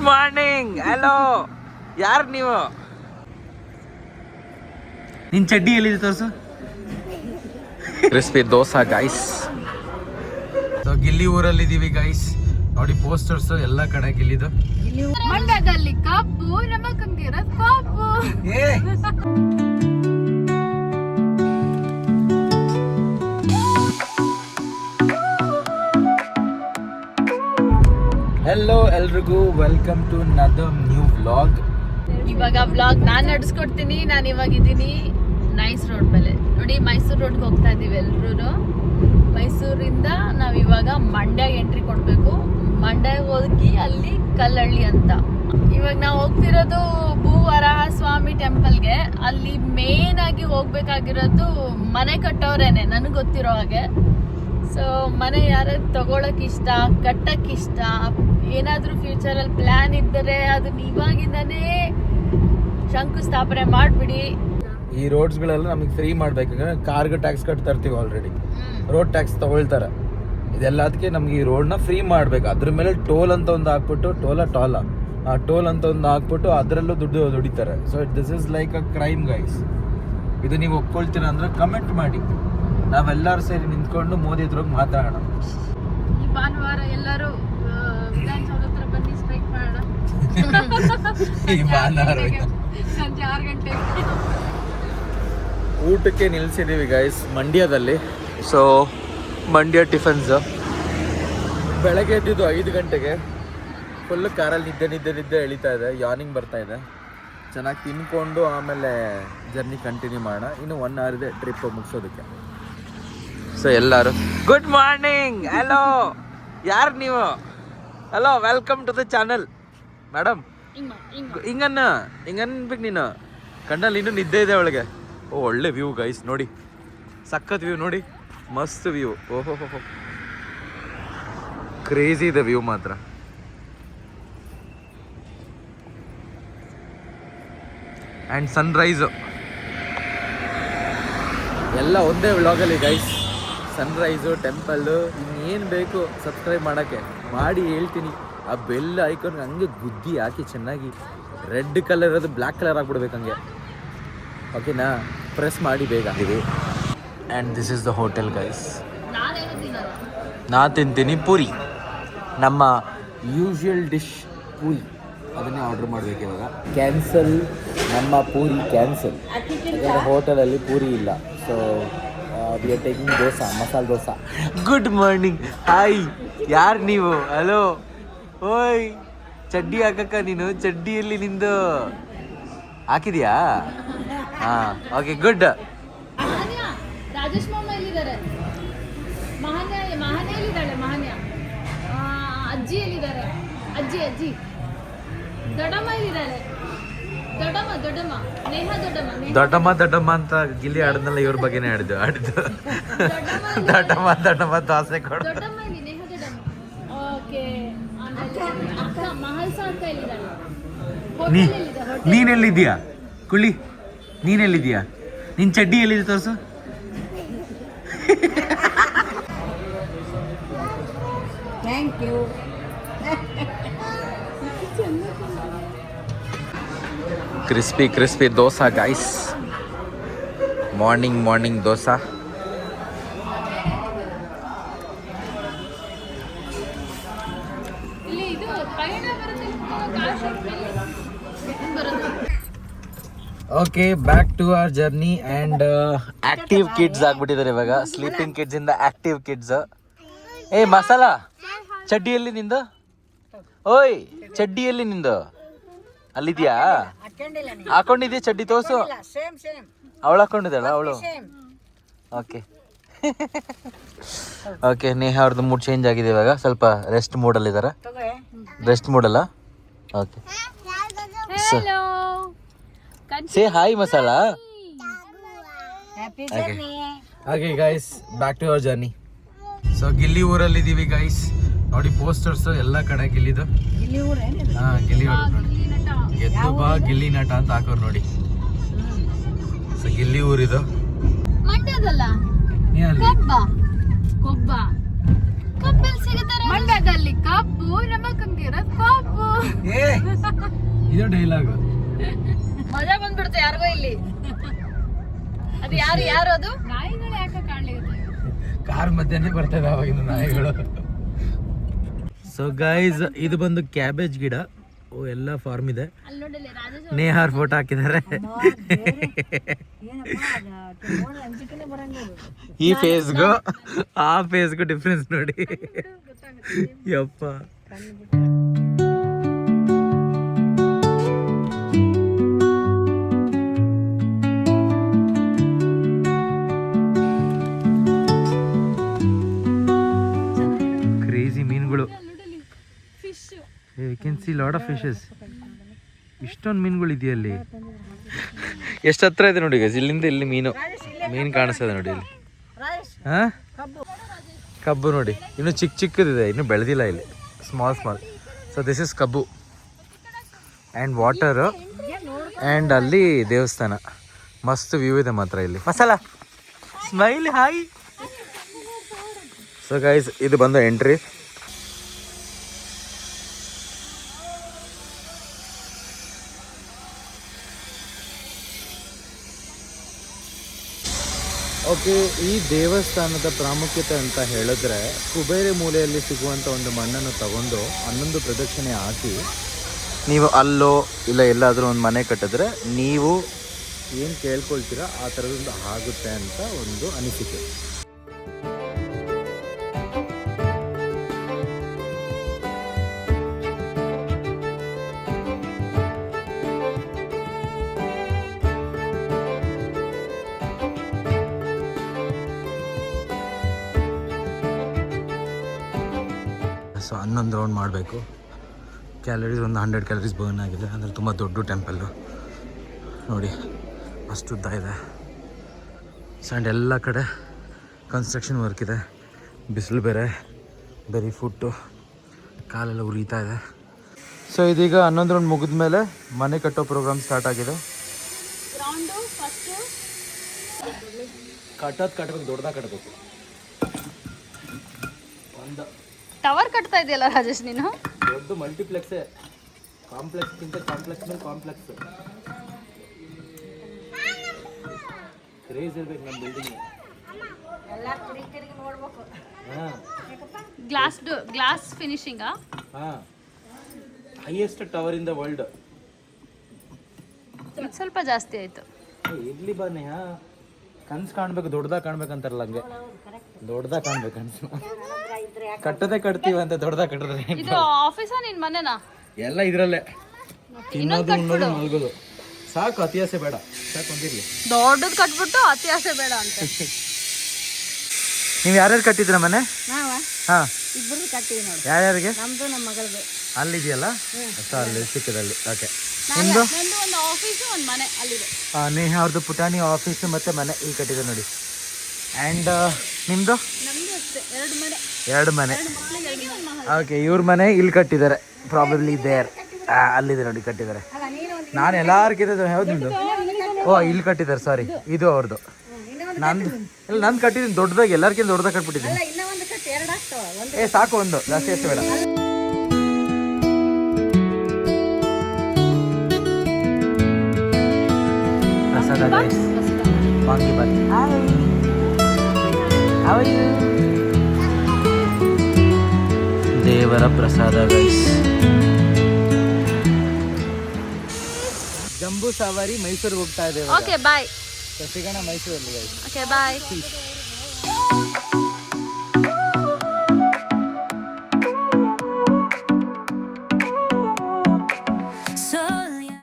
Morning. Hello, ಯಾರು ನೀವು? ನಿನ್ ಚಡ್ಡಿ ಎಲ್ಲಿದೆ ತೋರ್ಸು. Crispy dosa guys. ಗಿಲ್ಲಿ ಊರಲ್ಲಿದ್ದೀವಿ ಗೈಸ್. ನೋಡಿ ಪೋಸ್ಟರ್ಸ್ ಎಲ್ಲ ಕಡೆ ಗಿಲ್ಲಿದು. ಮಂಡ್ಯದಲ್ಲಿ ಕಬ್ಬು, ನಮಕಂಗಿರ ಕಬ್ಬು. ಹೆಲೋ ಎಲ್ರಿಗೂ, welcome to another new vlog. ಇವಾಗ ವ್ಲಾಗ್ ನಾನು ನಡೆಸ್ಕೊಡ್ತೀನಿ. ನಾನು ಇವಾಗ ಇದ್ದೀನಿ ನೈಸ್ ರೋಡ್ ಮೇಲೆ. ನೋಡಿ, ಮೈಸೂರು ರೋಡ್ಗೆ ಹೋಗ್ತಾ ಇದೀವಿ ಎಲ್ರು. ಮೈಸೂರಿಂದ ನಾವ್ ಇವಾಗ ಮಂಡ್ಯ ಎಂಟ್ರಿ ಕೊಡ್ಬೇಕು. ಮಂಡ್ಯ ಹೋಗಿ ಅಲ್ಲಿ ಕಲ್ಲಳ್ಳಿ ಅಂತ. ಇವಾಗ ನಾವು ಹೋಗ್ತಿರೋದು ಭೂವರಾಹ ಸ್ವಾಮಿ ಟೆಂಪಲ್ಗೆ. ಅಲ್ಲಿ ಮೇನ್ ಆಗಿ ಹೋಗ್ಬೇಕಾಗಿರೋದು ಮನೆ ಕಟ್ಟೋರೇನೆ, ನನಗೆ ಗೊತ್ತಿರೋ ಹಾಗೆ. ಸೊ ಮನೆ ಯಾರು ತಗೊಳಕ್ ಇಷ್ಟ, ಕಟ್ಟಕ್ ಇಷ್ಟ, ಏನಾದ್ರೂ ಫ್ಯೂಚರಲ್ಲಿ ಪ್ಲಾನ್ ಇದ್ದರೆ ಅದನ್ನ ಇವಾಗಿಂದಾನೇ ಶಂಕುಸ್ಥಾಪನೆ ಮಾಡ್ಬಿಡಿ. ಈ ರೋಡ್ಸ್ಗಳೆಲ್ಲ ನಮಗೆ ಫ್ರೀ ಮಾಡ್ಬೇಕಂದ್ರೆ ಕಾರ್ಗೆ ಟ್ಯಾಕ್ಸ್ ಕಟ್ತಾ ಇರ್ತೀವಿ ಆಲ್ರೆಡಿ. ರೋಡ್ ಟ್ಯಾಕ್ಸ್ ತಗೊಳ್ತಾರೆ. ಇದೆಲ್ಲದಕ್ಕೆ ನಮ್ಗೆ ಈ ರೋಡ್ನ ಫ್ರೀ ಮಾಡ್ಬೇಕು. ಅದ್ರ ಮೇಲೆ ಟೋಲ್ ಅಂತ ಒಂದು ಹಾಕ್ಬಿಟ್ಟು, ಟೋಲ್ ಅಂತ ಒಂದು ಹಾಕ್ಬಿಟ್ಟು ಅದರಲ್ಲೂ ದುಡ್ಡು ದುಡಿತಾರೆ. So this is like a crime guys. ಇದು ನೀವು ಒಪ್ಕೊಳ್ತೀರಾ ಅಂದ್ರೆ ಕಮೆಂಟ್ ಮಾಡಿ. ನಾವೆಲ್ಲರೂ ಸೇರಿ ನಿಂತ್ಕೊಂಡು ಮೋದಿ ಹತ್ರ ಮಾತಾಡೋಣ. ಈ ಭಾನುವಾರ ಎಲ್ಲರೂ ವಿಧಾನಸೌಧ ಹತ್ರ ಬನ್ನಿ, ಸ್ಟ್ರೈಕ್ ಮಾಡೋಣ. ಈ ಭಾನುವಾರ ಸಂಜೆ 6 ಗಂಟೆಗೆ ಊಟಕ್ಕೆ ನಿಲ್ಸಿದ್ದೀವಿ ಗೈಸ್ ಮಂಡ್ಯದಲ್ಲಿ. So Mandya tiffins. ಬೆಳಗ್ಗೆ ಎದ್ದಿದ್ದು 5 ಗಂಟೆಗೆ. ಫುಲ್ ಕಾರಲ್ಲಿ ನಿದ್ದೆ ಎಳಿತಾ ಇದೆ, ಯಾರ್ನಿಂಗ್ ಬರ್ತಾ ಇದೆ. ಚೆನ್ನಾಗಿ ತಿನ್ಕೊಂಡು ಆಮೇಲೆ ಜರ್ನಿ ಕಂಟಿನ್ಯೂ ಮಾಡೋಣ. ಇನ್ನು 1 hour ಇದೆ ಟ್ರಿಪ್ ಮುಗಿಸೋದಕ್ಕೆ. ಸೊ ಎಲ್ಲರೂ ಗುಡ್ ಮಾರ್ನಿಂಗ್. ಹಲೋ, ಯಾರು ನೀವು? Hello, welcome to the channel. Madam ಹಿಂಗನ್ಬೇಕು ನೀನು. ಕಣ್ಣಲ್ಲಿ ಇನ್ನೂ ನಿದ್ದೆ ಇದೆ ಅವಳಿಗೆ. ಓ, ಒಳ್ಳೆ ವ್ಯೂ ಗೈಸ್. ನೋಡಿ, ಸಖತ್ ವ್ಯೂ ನೋಡಿ, ಮಸ್ತ್ ವ್ಯೂ. ಓಹೋ, ಕ್ರೇಜಿ ಇದೆ ವ್ಯೂ ಮಾತ್ರ. ಆ್ಯಂಡ್ ಸನ್ರೈಸು ಎಲ್ಲ ಒಂದೇ ವ್ಲಾಗಲ್ಲಿ ಗೈಸ್. ಸನ್ರೈಸು, ಟೆಂಪಲ್ಲು, ಇನ್ನೇನು ಬೇಕು ಸಬ್ಸ್ಕ್ರೈಬ್ ಮಾಡೋಕ್ಕೆ ಮಾಡಿ ಹೇಳ್ತೀನಿ. ಆ ಬೆಲ್ ಐಕಾನ್ ಹಂಗೆ ಗುದ್ದಿ ಹಾಕಿ ಚೆನ್ನಾಗಿ ರೆಡ್ ಕಲರ್ ಇರೋದು ಬ್ಲ್ಯಾಕ್ ಕಲರ್ ಆಗಿಬಿಡ್ಬೇಕು ಹಂಗೆ. ಓಕೆನಾ? ಪ್ರೆಸ್ ಮಾಡಿ ಬೇಗ ಇದ್ದೀವಿ. And this is the hotel guys. ನಾ ತಿಂತೀನಿ ಪೂರಿ, ನಮ್ಮ ಯೂಶುವಲ್ ಡಿಶ್ ಪೂರಿ. ಅದನ್ನೇ ಆರ್ಡ್ರ್ ಮಾಡಬೇಕು ಇವಾಗ. ಕ್ಯಾನ್ಸಲ್, ನಮ್ಮ ಪೂರಿ ಕ್ಯಾನ್ಸಲ್. ಯಾಕಂದರೆ ಹೋಟೆಲಲ್ಲಿ ಪೂರಿ ಇಲ್ಲ. So we are taking dosa, ಮಸಾಲೆ ದೋಸಾ. Good morning. ಹಾಯ್, ಯಾರು ನೀವು? ಹಲೋ, ಓಯ್, ಚಡ್ಡಿ ಹಾಕಕ್ಕ ನೀನು? ಚಡ್ಡಿಯಲ್ಲಿ ನಿಂದು ಹಾಕಿದ್ಯಾ? ಹಾಂ, ಓಕೆ, ಗುಡ್. ರಾಜೇಶ್ ಮಾಮ ಎಲ್ಲಿದ್ದಾರೆ? ಮಹಾನ್ಯ ಎಲ್ಲಿದ್ದಾಳೆ? ಮಹಾನ್ಯ ಅಜ್ಜಿ ಎಲ್ಲಿದ್ದಾರೆ? ಅಜ್ಜಿ ದೊಡ್ಡಮ್ಮ ಎಲ್ಲಿದ್ದಾಳೆ? ದೊಡ್ಡಮ್ಮ ಅಂತ ಗಿಲ್ಲಿ ಆಡಿದ್ನಲ್ಲ, ಇವ್ರ ಬಗ್ಗೆನೇ ಆಡಿದ್ದು. ದೊಡ್ಡಮ್ಮ ದೋಸೆ ಕೊಡು. ನೀನೆಲ್ಲಿದ್ಯಾ ಕುಳ್ಳಿ? ನೀನೆಲ್ಲಿದ್ಯಾ? ನಿನ್ ಚಡ್ಡಿ ಎಲ್ಲಿದೆ ತೋರ್ಸು. Thank you. Crispy dosa guys. Morning dosa. Okay, back to our journey. And active kids ಆಗ್ಬಿಟ್ಟಿದ್ದಾರೆ ಇವಾಗ. ಸ್ಲೀಪಿಂಗ್ ಕಿಡ್ಸ್ ಇಂದ ಆಕ್ಟಿವ್ ಕಿಡ್ಸ್. ಏ ಮಸಾಲಾ, ಚಡ್ಡಿಯಲ್ಲಿ ನಿಂದು? ಓಯ್, ಚಡ್ಡಿಯಲ್ಲಿ ನಿಂದು? ಅಲ್ಲಿದ್ಯಾ? ಹಾಕೊಂಡಿದ್ಯಾ ಚಡ್ಡಿ? ತೋರ್ಸು. ಅವಳು ಹಾಕೊಂಡಿದ್ದಾಳ ಅವಳು? ಓಕೆ, ನೇಹಾ ಅವ್ರದ್ದು ಮೂಡ್ ಚೇಂಜ್ ಆಗಿದೆ ಇವಾಗ. ಸ್ವಲ್ಪ ರೆಸ್ಟ್ ಮೂಡಲ್ಲಿ ಇದಾರೆ. ರೆಸ್ಟ್ ಮೂಡಲ್ಲ? Okay, say hi Masala. Okay guys, back to our journey. So Gilli ಊರಲ್ಲಿದ್ದೀವಿ ಗೈಸ್. ನೋಡಿ ಪೋಸ್ಟರ್ಸ್ ಎಲ್ಲ ಕಡೆ ಗಿಲ್ಲಿದು. ಹಾಂ, ಗಿಲ್ಲಿ ಗೆದ್ದು ಬಾ ಗಿಲ್ಲಿ ನಟ ಅಂತ ಹಾಕೋರು ನೋಡಿ. ಸೊ ಗಿಲ್ಲಿ ಊರಿದು. ಮಂಡ್ಯದಲ್ಲ, ಕೊಬ್ಬ. ಕಬ್ಬಲ್ಲಿ ಸಿಗುತ್ತೆ ಮಂಡ್ಯದಲ್ಲಿ ಕಬ್ಬು ನಮಗಂಗಿರ ಕಬ್ಬು. ಇದು ಡೈಲಾಗ್. ಮಜಾ ಬಂದ್ಬಿಡುತ್ತೆ ಯಾರಿಗೋ ಇಲ್ಲಿ. ಅದು ಯಾರು ಅದು ನಾಯಿಗಳು ಯಾಕೆ ಕಾಣ್ಲಿಕ್ಕೆ ಕಾರ್ ಮಧ್ಯೆ ಬರ್ತದೆ ಅವಾಗಿನ ನಾಯಿಗಳು. ಸೊ ಗೈಸ್ ಇದು ಬಂದು ಕ್ಯಾಬೇಜ್ ಗಿಡ. ಓ ಎಲ್ಲ ಫಾರ್ಮ್ ಇದೆ. ಅಲ್ಲಿ ನೋಡಲಿ ರಾಜೇಶ್ ನೇಹಾರ್ ಫೋಟೋ ಹಾಕಿದ್ದಾರೆ. ಈ ಫೇಸ್ಗೂ ಆ ಫೇಸ್ಗೂ ಡಿಫ್ರೆನ್ಸ್ ನೋಡಿ. ಯಪ್ಪ ಕ್ರೇಜಿ ಮೀನುಗಳು. You can see lot of fishes. ಇಷ್ಟೊಂದು ಮೀನುಗಳು ಇದೆಯಲ್ಲಿ. ಎಷ್ಟು ಹತ್ರ ಇದೆ ನೋಡಿ ಗೈಸ್. ಇಲ್ಲಿಂದ ಇಲ್ಲಿ ಮೀನು ಕಾಣಿಸ್ತದೆ ನೋಡಿ ಇಲ್ಲಿ. ಹಾ ಕಬ್ಬು ನೋಡಿ ಇನ್ನು ಚಿಕ್ಕದಿದೆ, ಇನ್ನು ಬೆಳೆದಿಲ್ಲ ಇಲ್ಲಿ. ಸ್ಮಾಲ್. ಸೊ ದಿಸ್ ಇಸ್ ಕಬ್ಬು ಆ್ಯಂಡ್ ವಾಟರು ಆ್ಯಂಡ್ ಅಲ್ಲಿ ದೇವಸ್ಥಾನ. ಮಸ್ತ್ ವ್ಯೂ ಇದೆ ಮಾತ್ರ ಇಲ್ಲಿ. Masala smile hi. So guys ಇದು ಬಂದು ಎಂಟ್ರಿ. ಓಕೆ, ಈ ದೇವಸ್ಥಾನದ ಪ್ರಾಮುಖ್ಯತೆ ಅಂತ ಹೇಳಿದ್ರೆ ಕುಬೇರೆ ಮೂಲೆಯಲ್ಲಿ ಸಿಗುವಂಥ ಒಂದು ಮಣ್ಣನ್ನು ತಗೊಂಡು 11 ಪ್ರದಕ್ಷಿಣೆ ಹಾಕಿ ನೀವು ಅಲ್ಲೋ ಇಲ್ಲ ಎಲ್ಲಾದರೂ ಒಂದು ಮನೆ ಕಟ್ಟಿದ್ರೆ ನೀವು ಏನು ಕೇಳ್ಕೊಳ್ತೀರಾ ಆ ಥರದೊಂದು ಆಗುತ್ತೆ ಅಂತ ಒಂದು ಅನಿಸಿಕೆ. ಸೊ 11 ರೌಂಡ್ ಮಾಡಬೇಕು. ಕ್ಯಾಲರೀಸ್ ಒಂದು 100 ಕ್ಯಾಲರೀಸ್ ಬರ್ನ್ ಆಗಿದೆ. ಅಂದರೆ ತುಂಬ ದೊಡ್ಡ ಟೆಂಪಲ್ಲು ನೋಡಿ, ಅಷ್ಟು ಉದ್ದ ಇದೆ. ಆ್ಯಂಡ್ ಎಲ್ಲ ಕಡೆ ಕನ್ಸ್ಟ್ರಕ್ಷನ್ ವರ್ಕ್ ಇದೆ. ಬಿಸಿಲು ಬೇರೆ, ಬರೀ ಫುಟ್ಟು, ಕಾಲೆಲ್ಲ ಉರಿತಾ ಇದೆ. ಸೊ ಇದೀಗ 11 ರೌಂಡ್ ಮುಗಿದ ಮೇಲೆ ಮನೆ ಕಟ್ಟೋ ಪ್ರೋಗ್ರಾಮ್ ಸ್ಟಾರ್ಟ್ ಆಗಿದೆ. ಕಟ್ಟಬೇಕು, ದೊಡ್ಡದಾಗಿ ಕಟ್ಟಬೇಕು. ಟವರ್ ಕಟ್ತಾ ಇದೆಯಲ್ಲ ರಾಜೇಶ್ ನೀನು. ದೊಡ್ಡ ಮಲ್ಟಿಪ್ಲೆಕ್ಸೇ, ಕಾಂಪ್ಲೆಕ್ಸ್ಗಿಂತ ಕಾಂಪ್ಲೆಕ್ಸ್ ಮೇಲೆ ಕಾಂಪ್ಲೆಕ್ಸ್. ಕ್ರೇಜ್ ಇರ್ಬೇಕು ನಮ್ಮ ಬಿಲ್ಡಿಂಗ್. ಗ್ಲಾಸ್ ಫಿನಿಶಿಂಗಾ? ಹಾಂ, highest tower in the world. ಸ್ವಲ್ಪ ಜಾಸ್ತಿ ಆಯಿತು. ಇರ್ಲಿ ಬನ್ನಿ. ಕನ್ಸು ಕಾಣ್ಬೇಕು, ದೊಡ್ಡದಾಗ ಕಾಣ್ಬೇಕಂತಾರಲ್ಲ ಹಂಗೆ. ದೊಡ್ಡದಾಗ ಕಾಣ್ಬೇಕು ಕನ್ಸು. ಕಟ್ಟದೆ ಕಟ್ತೀವಿ ಅಂತ ದೊಡ್ಡದಾಗ ಕಟ್ಟಿದ್ರೆ. ಇದು ಆಫೀಸಾ ನಿನ್ ಮನೆನಾ? ಎಲ್ಲ ಇದರಲ್ಲೇ ತಿನ್ನೋದು ಉಣ್ಣೋದು ಮಲ್ಗೋದು ಸಾಕು. ಅತಿ ಆಸೆ ಬೇಡ, ಸಾಕು ಒಂದಿರ್ಲಿ. ದೊಡ್ಡದು ಕಟ್ಬಿಟ್ಟು ಅತಿ ಆಸೆ ಬೇಡ ಅಂತ. ನೀವು ಯಾರ್ಯಾರು ಕಟ್ಟಿದ್ರ ಮನೆ? ಹಾ, ಇಬ್ಬರು ಕಟ್ಟಿವಿ ನೋಡಿ. ಯಾರ್ಯಾರಿಗೆ? ನಮ್ದು ನಮ್ಮ ಮಗಳದು. ಅಲ್ಲಿದೆಯಲ್ಲ, ಅಲ್ಲಿ ಸಿಕ್ಕದಲ್ಲಿ. ಓಕೆ, ನಿಮ್ದು? ನಂದು ಒಂದು ಆಫೀಸು ಒಂದು ಮನೆ ಅಲ್ಲಿದೆ. ನೇಹ ಅವ್ರದ್ದು ಪುಟಾಣಿ ಆಫೀಸು ಮತ್ತೆ ಮನೆ ಇಲ್ಲಿ ಕಟ್ಟಿದೆ ನೋಡಿ. ಆ್ಯಂಡ್ ನಿಮ್ಮದು? ನಮ್ದು ಅಷ್ಟೇ, 2 ಮನೆ. 2 ಮನೆ. ಓಕೆ, ಇವ್ರ ಮನೆ ಇಲ್ಲಿ ಕಟ್ಟಿದ್ದಾರೆ. ಪ್ರಾಬಬ್ಲಿ ದೇರ್ ಅಲ್ಲಿದೆ ನೋಡಿ ಕಟ್ಟಿದ್ದಾರೆ. ನಾನು ಎಲ್ಲಾರ್ಕಿದ್ದೆ. ಯಾವ್ದು ನಿಮ್ಮದು? ಓ, ಇಲ್ಲಿ ಕಟ್ಟಿದ್ದಾರೆ. ಸಾರಿ, ಇದು ಅವ್ರದ್ದು. ನಂದು ಇಲ್ಲ, ನಂದು ಕಟ್ಟಿದ್ದೀನಿ ದೊಡ್ಡದಾಗಿ. ಎಲ್ಲರಿಗಿಂತ ದೊಡ್ಡದಾಗಿ ಕಟ್ಬಿಟ್ಟಿದ್ದೀನಿ. ಸಾಕು, ಒಂದು ಜಾಸ್ತಿ ಅಷ್ಟು ಬೇಡ. ಪ್ರಸಾದ ಗೈಸ್, ವಾಂಗಿಬಾತ್. ದೇವರ ಪ್ರಸಾದ ಗೈಸ್. ಜಂಬೂ ಸವಾರಿ ಮೈಸೂರಿಗೆ ಹೋಗ್ತಾ ಇದ್ದೇವೆ. Okay bye. ಸಿಗೋಣ ಮೈಸೂರಲ್ಲಿ ಗೈಸ್. Okay bye.